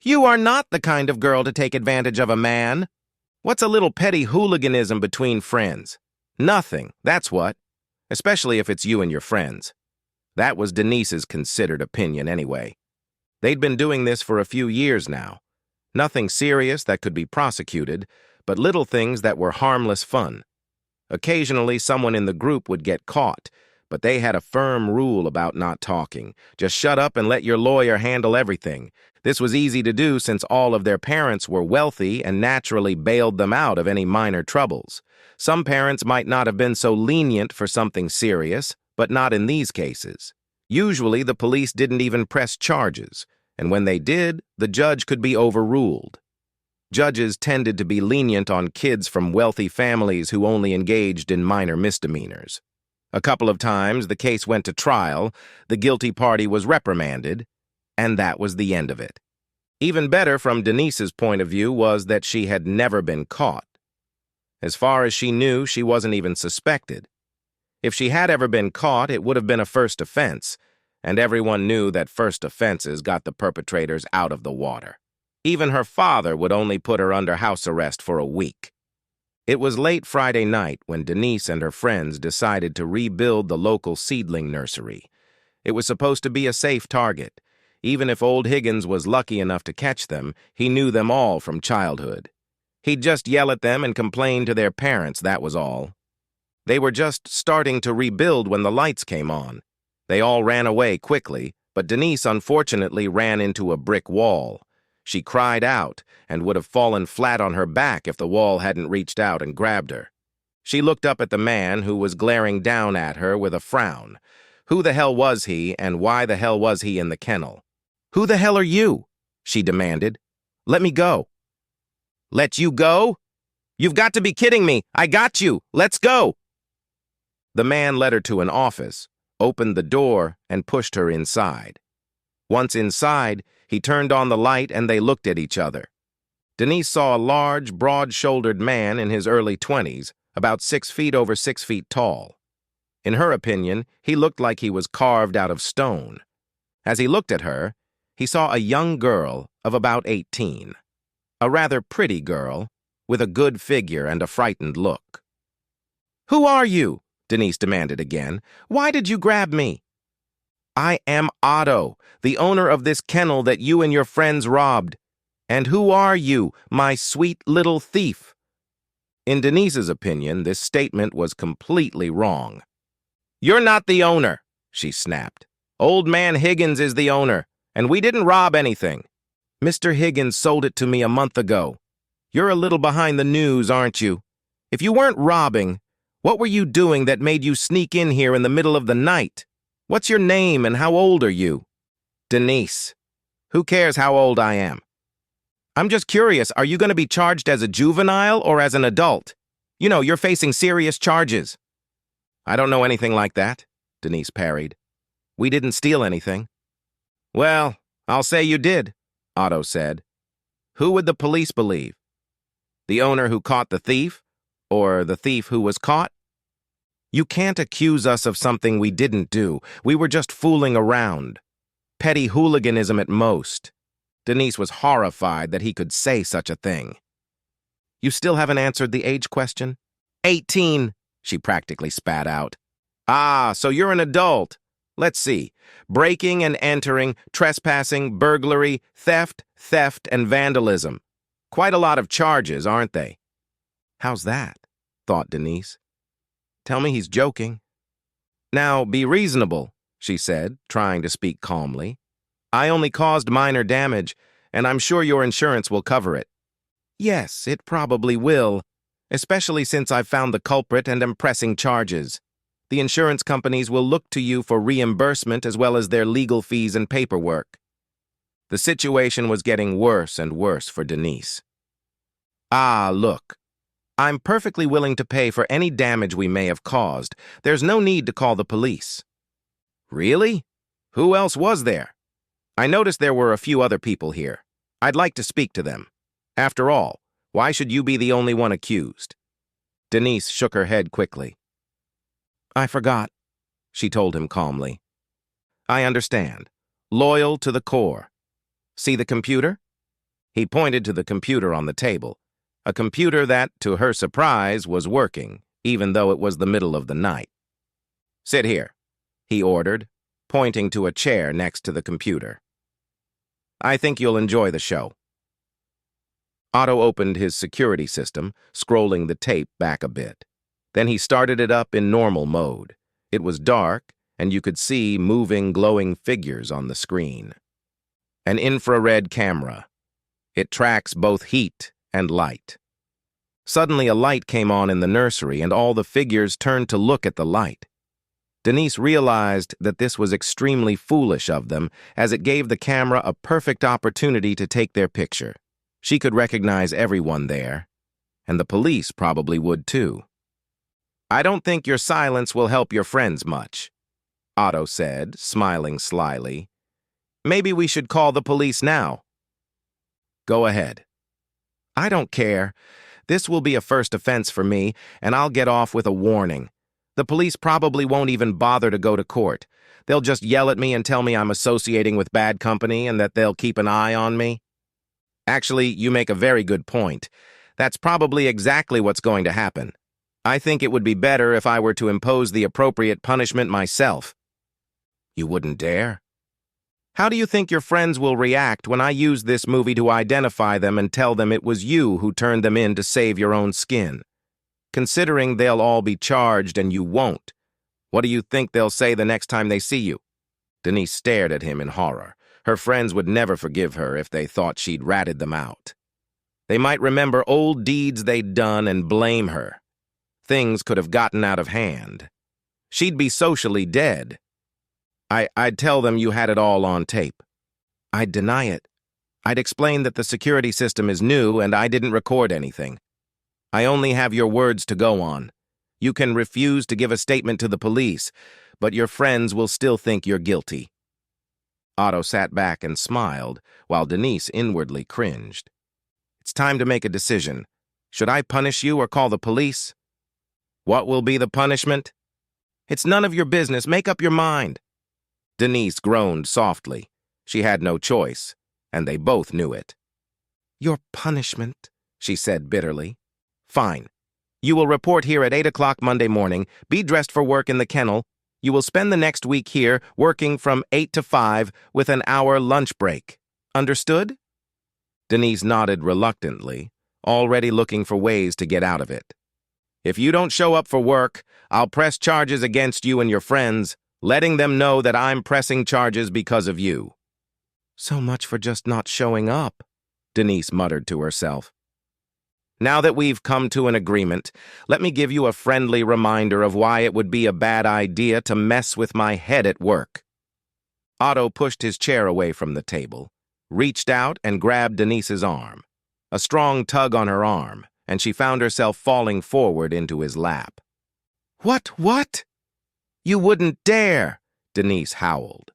You are not the kind of girl to take advantage of a man. What's a little petty hooliganism between friends? Nothing, that's what. Especially if it's you and your friends. That was Denise's considered opinion anyway. They'd been doing this for a few years now. Nothing serious that could be prosecuted, but little things that were harmless fun. Occasionally, someone in the group would get caught, but they had a firm rule about not talking. Just shut up and let your lawyer handle everything. This was easy to do since all of their parents were wealthy and naturally bailed them out of any minor troubles. Some parents might not have been so lenient for something serious, but not in these cases. Usually, the police didn't even press charges, and when they did, the judge could be overruled. Judges tended to be lenient on kids from wealthy families who only engaged in minor misdemeanors. A couple of times, the case went to trial, the guilty party was reprimanded, and that was the end of it. Even better from Denise's point of view was that she had never been caught. As far as she knew, she wasn't even suspected. If she had ever been caught, it would have been a first offense, and everyone knew that first offenses got the perpetrators out of the water. Even her father would only put her under house arrest for a week. It was late Friday night when Denise and her friends decided to rebuild the local seedling nursery. It was supposed to be a safe target. Even if old Higgins was lucky enough to catch them, he knew them all from childhood. He'd just yell at them and complain to their parents, that was all. They were just starting to rebuild when the lights came on. They all ran away quickly, but Denise unfortunately ran into a brick wall. She cried out and would have fallen flat on her back if the wall hadn't reached out and grabbed her. She looked up at the man who was glaring down at her with a frown. Who the hell was he, and why the hell was he in the kennel? "Who the hell are you?" she demanded. "Let me go." "Let you go? You've got to be kidding me. I got you. Let's go." The man led her to an office, opened the door, and pushed her inside. Once inside, he turned on the light and they looked at each other. Denise saw a large, broad-shouldered man in his early 20s, about 6 feet over 6 feet tall. In her opinion, he looked like he was carved out of stone. As he looked at her, he saw a young girl of about 18. A rather pretty girl, with a good figure and a frightened look. "Who are you?" Denise demanded again. "Why did you grab me?" "I am Otto, the owner of this kennel that you and your friends robbed. And who are you, my sweet little thief?" In Denise's opinion, this statement was completely wrong. "You're not the owner," she snapped. "Old man Higgins is the owner, and we didn't rob anything. Mr. Higgins sold it to me a month ago. You're a little behind the news, aren't you? If you weren't robbing, what were you doing that made you sneak in here in the middle of the night? What's your name and how old are you?" "Denise. Who cares how old I am? I'm just curious, are you going to be charged as a juvenile or as an adult? You know, you're facing serious charges." "I don't know anything like that," Denise parried. "We didn't steal anything." "Well, I'll say you did," Otto said. "Who would the police believe? The owner who caught the thief? Or the thief who was caught? You can't accuse us of something we didn't do. We were just fooling around. Petty hooliganism at most." Denise was horrified that he could say such a thing. "You still haven't answered the age question?" 18, she practically spat out. "Ah, so you're an adult. Let's see. Breaking and entering, trespassing, burglary, theft, and vandalism. Quite a lot of charges, aren't they?" "How's that?" thought Denise. "Tell me he's joking." "Now, be reasonable," she said, trying to speak calmly. "I only caused minor damage, and I'm sure your insurance will cover it." "Yes, it probably will, especially since I've found the culprit and am pressing charges. The insurance companies will look to you for reimbursement as well as their legal fees and paperwork." The situation was getting worse and worse for Denise. "Ah, look. I'm perfectly willing to pay for any damage we may have caused. There's no need to call the police." "Really? Who else was there?" "I noticed there were a few other people here. I'd like to speak to them. After all, why should you be the only one accused?" Denise shook her head quickly. "I forgot," she told him calmly. "I understand. Loyal to the core. See the computer?" He pointed to the computer on the table, a computer that, to her surprise, was working, even though it was the middle of the night. "Sit here," he ordered, pointing to a chair next to the computer. "I think you'll enjoy the show." Otto opened his security system, scrolling the tape back a bit. Then he started it up in normal mode. It was dark, and you could see moving, glowing figures on the screen. An infrared camera. It tracks both heat and light. Suddenly, a light came on in the nursery, and all the figures turned to look at the light. Denise realized that this was extremely foolish of them, as it gave the camera a perfect opportunity to take their picture. She could recognize everyone there, and the police probably would too. "I don't think your silence will help your friends much," Otto said, smiling slyly. "Maybe we should call the police now." "Go ahead." "I don't care. This will be a first offense for me, and I'll get off with a warning. The police probably won't even bother to go to court. They'll just yell at me and tell me I'm associating with bad company and that they'll keep an eye on me." "Actually, you make a very good point. That's probably exactly what's going to happen. I think it would be better if I were to impose the appropriate punishment myself." "You wouldn't dare?" "How do you think your friends will react when I use this movie to identify them and tell them it was you who turned them in to save your own skin? Considering they'll all be charged and you won't, what do you think they'll say the next time they see you?" Denise stared at him in horror. Her friends would never forgive her if they thought she'd ratted them out. They might remember old deeds they'd done and blame her. Things could have gotten out of hand. She'd be socially dead. I'd tell them you had it all on tape." "I'd deny it. I'd explain that the security system is new and I didn't record anything. I only have your words to go on. You can refuse to give a statement to the police, but your friends will still think you're guilty." Otto sat back and smiled, while Denise inwardly cringed. "It's time to make a decision. Should I punish you or call the police?" "What will be the punishment?" "It's none of your business. Make up your mind." Denise groaned softly. She had no choice, and they both knew it. "Your punishment," she said bitterly. "Fine. You will report here at 8 o'clock Monday morning, be dressed for work in the kennel. You will spend the next week here, working from 8 to 5, with an hour lunch break. Understood?" Denise nodded reluctantly, already looking for ways to get out of it. "If you don't show up for work, I'll press charges against you and your friends, letting them know that I'm pressing charges because of you." "So much for just not showing up," Denise muttered to herself. "Now that we've come to an agreement, let me give you a friendly reminder of why it would be a bad idea to mess with my head at work." Otto pushed his chair away from the table, reached out and grabbed Denise's arm. A strong tug on her arm, and she found herself falling forward into his lap. What? "You wouldn't dare!" Denise howled.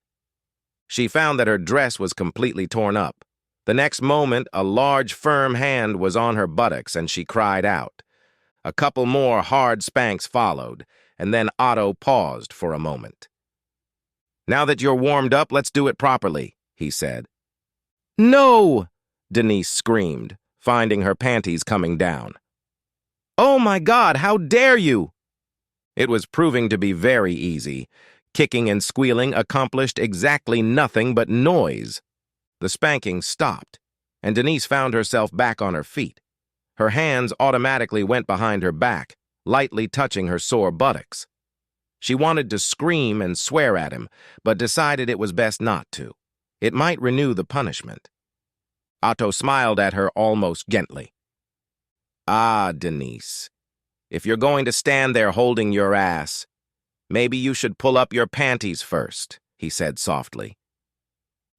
She found that her dress was completely torn up. The next moment, a large, firm hand was on her buttocks, and she cried out. A couple more hard spanks followed, and then Otto paused for a moment. "Now that you're warmed up, let's do it properly," he said. "No!" Denise screamed, finding her panties coming down. "Oh my God, how dare you!" It was proving to be very easy. Kicking and squealing accomplished exactly nothing but noise. The spanking stopped, and Denise found herself back on her feet. Her hands automatically went behind her back, lightly touching her sore buttocks. She wanted to scream and swear at him, but decided it was best not to. It might renew the punishment. Otto smiled at her almost gently. "Ah, Denise, if you're going to stand there holding your ass, maybe you should pull up your panties first," he said softly.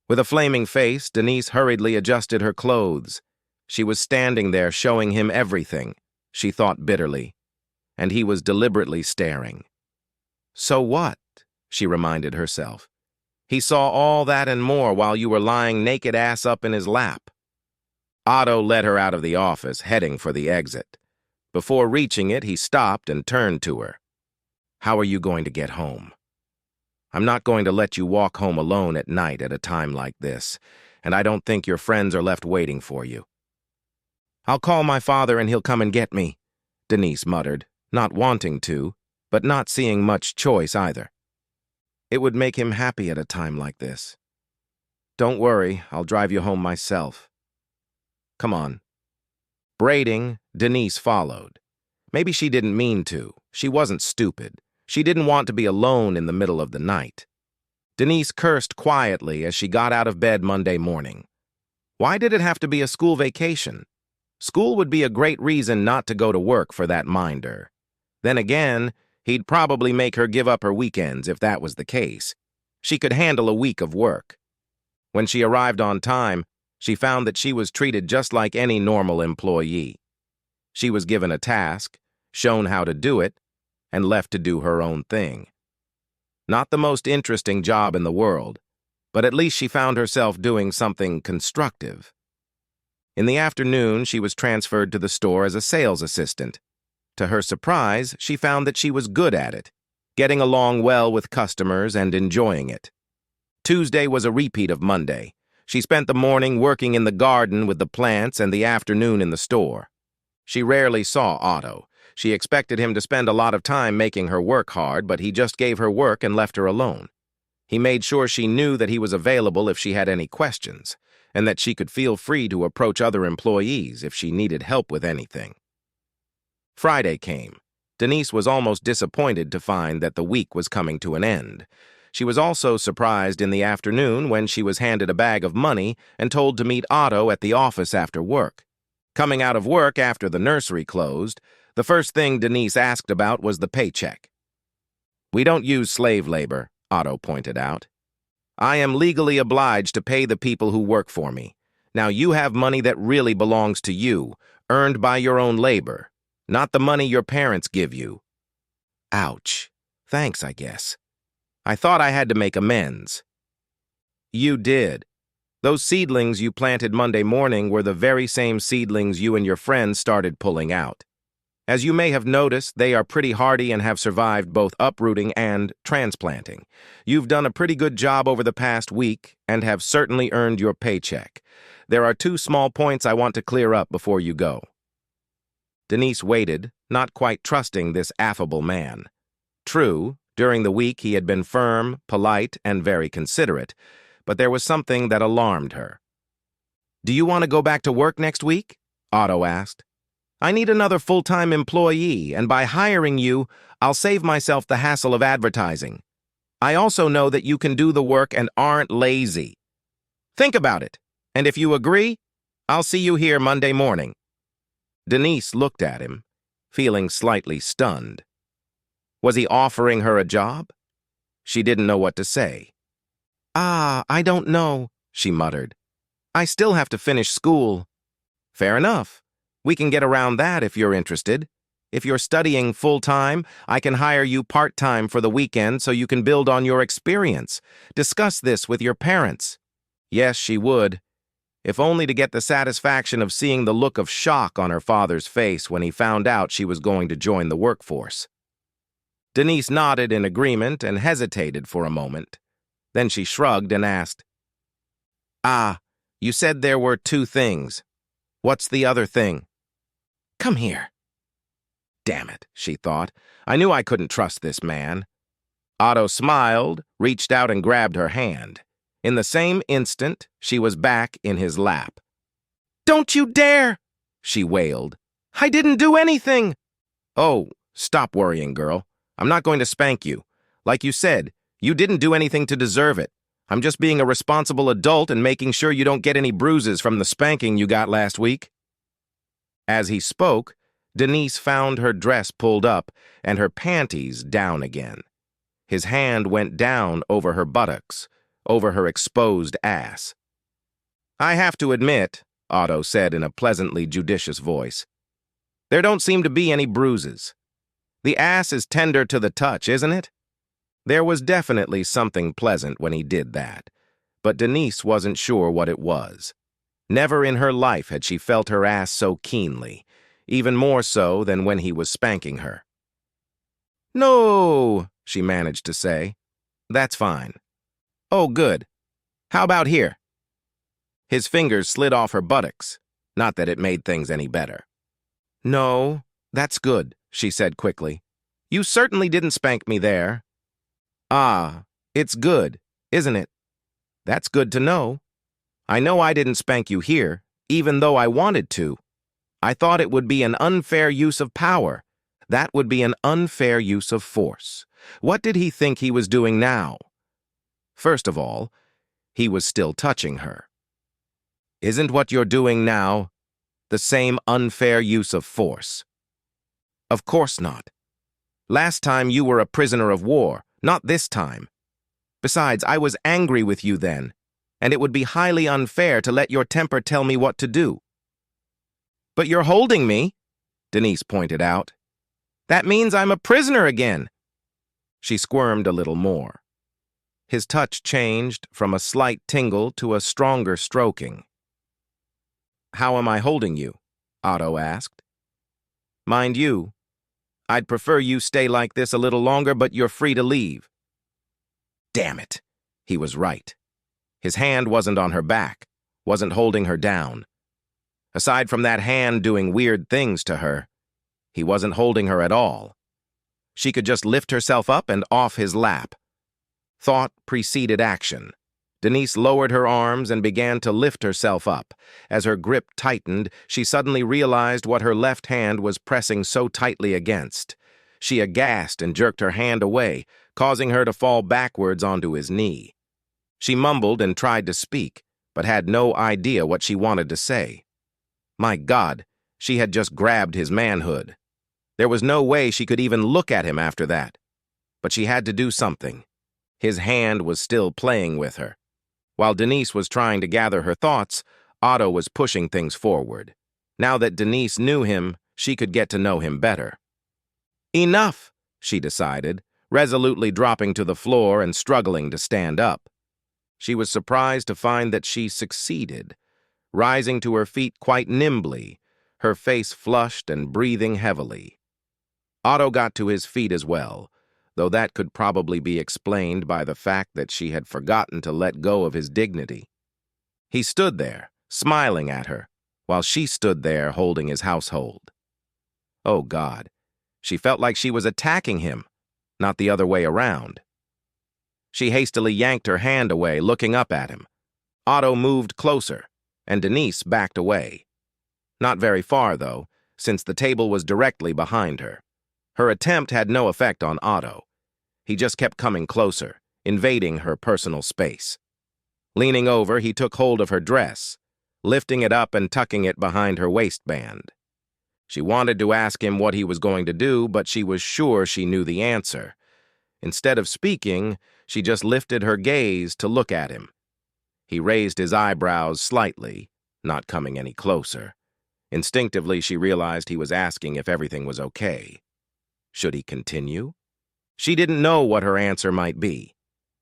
With a flaming face, Denise hurriedly adjusted her clothes. She was standing there showing him everything, she thought bitterly, and he was deliberately staring. "So what?" she reminded herself. "He saw all that and more while you were lying naked ass up in his lap." Otto led her out of the office, heading for the exit. Before reaching it, he stopped and turned to her. "How are you going to get home? I'm not going to let you walk home alone at night at a time like this, and I don't think your friends are left waiting for you. I'll call my father and he'll come and get me, Denise muttered, not wanting to, but not seeing much choice either. It would make him happy at a time like this. Don't worry, I'll drive you home myself. Come on. Braiding, Denise followed. Maybe she didn't mean to. She wasn't stupid. She didn't want to be alone in the middle of the night. Denise cursed quietly as she got out of bed Monday morning. Why did it have to be a school vacation? School would be a great reason not to go to work for that minder. Then again, he'd probably make her give up her weekends if that was the case. She could handle a week of work. When she arrived on time, she found that she was treated just like any normal employee. She was given a task, shown how to do it, and left to do her own thing. Not the most interesting job in the world, but at least she found herself doing something constructive. In the afternoon, she was transferred to the store as a sales assistant. To her surprise, she found that she was good at it, getting along well with customers and enjoying it. Tuesday was a repeat of Monday. She spent the morning working in the garden with the plants and the afternoon in the store. She rarely saw Otto. She expected him to spend a lot of time making her work hard, but he just gave her work and left her alone. He made sure she knew that he was available if she had any questions, and that she could feel free to approach other employees if she needed help with anything. Friday came. Denise was almost disappointed to find that the week was coming to an end. She was also surprised in the afternoon when she was handed a bag of money and told to meet Otto at the office after work. Coming out of work after the nursery closed, the first thing Denise asked about was the paycheck. "We don't use slave labor," Otto pointed out. "I am legally obliged to pay the people who work for me. Now you have money that really belongs to you, earned by your own labor, not the money your parents give you." Ouch. Thanks, I guess. I thought I had to make amends. You did. Those seedlings you planted Monday morning were the very same seedlings you and your friends started pulling out. As you may have noticed, they are pretty hardy and have survived both uprooting and transplanting. You've done a pretty good job over the past week and have certainly earned your paycheck. There are 2 small points I want to clear up before you go. Denise waited, not quite trusting this affable man. True, during the week he had been firm, polite, and very considerate, but there was something that alarmed her. "Do you want to go back to work next week?" Otto asked. "I need another full-time employee, and by hiring you, I'll save myself the hassle of advertising. I also know that you can do the work and aren't lazy. Think about it, and if you agree, I'll see you here Monday morning." Denise looked at him, feeling slightly stunned. Was he offering her a job? She didn't know what to say. I don't know," she muttered. "I still have to finish school." "Fair enough. We can get around that if you're interested. If you're studying full-time, I can hire you part-time for the weekend so you can build on your experience. Discuss this with your parents." Yes, she would, if only to get the satisfaction of seeing the look of shock on her father's face when he found out she was going to join the workforce. Denise nodded in agreement and hesitated for a moment. Then she shrugged and asked, You said there were 2 things. What's the other thing?" "Come here." Damn it, she thought. I knew I couldn't trust this man. Otto smiled, reached out and grabbed her hand. In the same instant, she was back in his lap. "Don't you dare!" she wailed. "I didn't do anything!" "Oh, stop worrying, girl. I'm not going to spank you. Like you said, you didn't do anything to deserve it. I'm just being a responsible adult and making sure you don't get any bruises from the spanking you got last week." As he spoke, Denise found her dress pulled up and her panties down again. His hand went down over her buttocks, over her exposed ass. "I have to admit," Otto said in a pleasantly judicious voice, "there don't seem to be any bruises. The ass is tender to the touch, isn't it?" There was definitely something pleasant when he did that, but Denise wasn't sure what it was. Never in her life had she felt her ass so keenly, even more so than when he was spanking her. "No," she managed to say. "That's fine." "Oh, good. How about here?" His fingers slid off her buttocks, not that it made things any better. "No, that's good," she said quickly. "You certainly didn't spank me there." "Ah, it's good, isn't it? That's good to know. I know I didn't spank you here, even though I wanted to. I thought it would be an unfair use of power. That would be an unfair use of force." What did he think he was doing now? First of all, he was still touching her. Isn't what you're doing now the same unfair use of force? Of course not. Last time you were a prisoner of war, not this time. Besides, I was angry with you then, and it would be highly unfair to let your temper tell me what to do. "But you're holding me," Denise pointed out. "That means I'm a prisoner again." She squirmed a little more. His touch changed from a slight tingle to a stronger stroking. "How am I holding you?" Otto asked. "Mind you, I'd prefer you stay like this a little longer, but you're free to leave." Damn it! He was right. His hand wasn't on her back, wasn't holding her down. Aside from that hand doing weird things to her, he wasn't holding her at all. She could just lift herself up and off his lap. Thought preceded action. Denise lowered her arms and began to lift herself up. As her grip tightened, she suddenly realized what her left hand was pressing so tightly against. She aghast and jerked her hand away, causing her to fall backwards onto his knee. She mumbled and tried to speak, but had no idea what she wanted to say. My God, she had just grabbed his manhood. There was no way she could even look at him after that. But she had to do something. His hand was still playing with her. While Denise was trying to gather her thoughts, Otto was pushing things forward. Now that Denise knew him, she could get to know him better. "Enough," she decided, resolutely dropping to the floor and struggling to stand up. She was surprised to find that she succeeded, rising to her feet quite nimbly, her face flushed and breathing heavily. Otto got to his feet as well, though that could probably be explained by the fact that she had forgotten to let go of his dignity. He stood there, smiling at her, while she stood there holding his household. Oh God, she felt like she was attacking him, not the other way around. She hastily yanked her hand away, looking up at him. Otto moved closer, and Denise backed away. Not very far, though, since the table was directly behind her. Her attempt had no effect on Otto. He just kept coming closer, invading her personal space. Leaning over, he took hold of her dress, lifting it up and tucking it behind her waistband. She wanted to ask him what he was going to do, but she was sure she knew the answer. Instead of speaking, she just lifted her gaze to look at him. He raised his eyebrows slightly, not coming any closer. Instinctively, she realized he was asking if everything was okay. Should he continue? She didn't know what her answer might be.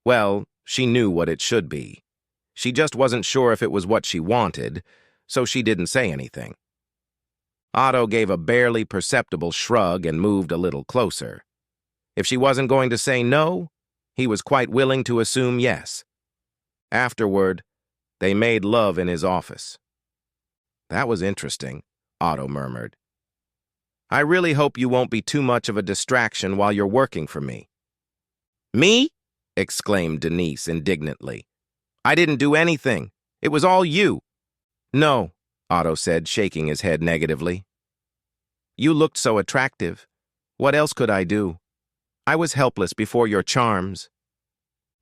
Well, she knew what it should be. She just wasn't sure if it was what she wanted, so she didn't say anything. Otto gave a barely perceptible shrug and moved a little closer. If she wasn't going to say no, he was quite willing to assume yes. Afterward, they made love in his office. "That was interesting," Otto murmured. "I really hope you won't be too much of a distraction while you're working for me." "Me?" exclaimed Denise indignantly. "I didn't do anything. It was all you." "No," Otto said, shaking his head negatively. "You looked so attractive. What else could I do? I was helpless before your charms."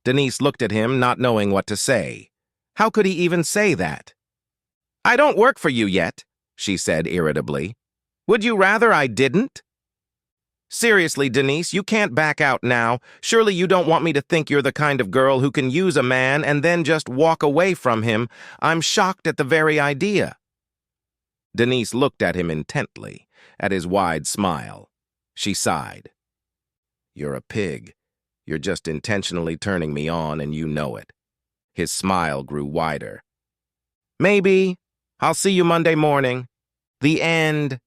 Denise looked at him, not knowing what to say. How could he even say that? "I don't work for you yet," she said irritably. "Would you rather I didn't?" "Seriously, Denise, you can't back out now. Surely you don't want me to think you're the kind of girl who can use a man and then just walk away from him. I'm shocked at the very idea." Denise looked at him intently, at his wide smile. She sighed. "You're a pig. You're just intentionally turning me on, and you know it." His smile grew wider. "Maybe. I'll see you Monday morning." The end.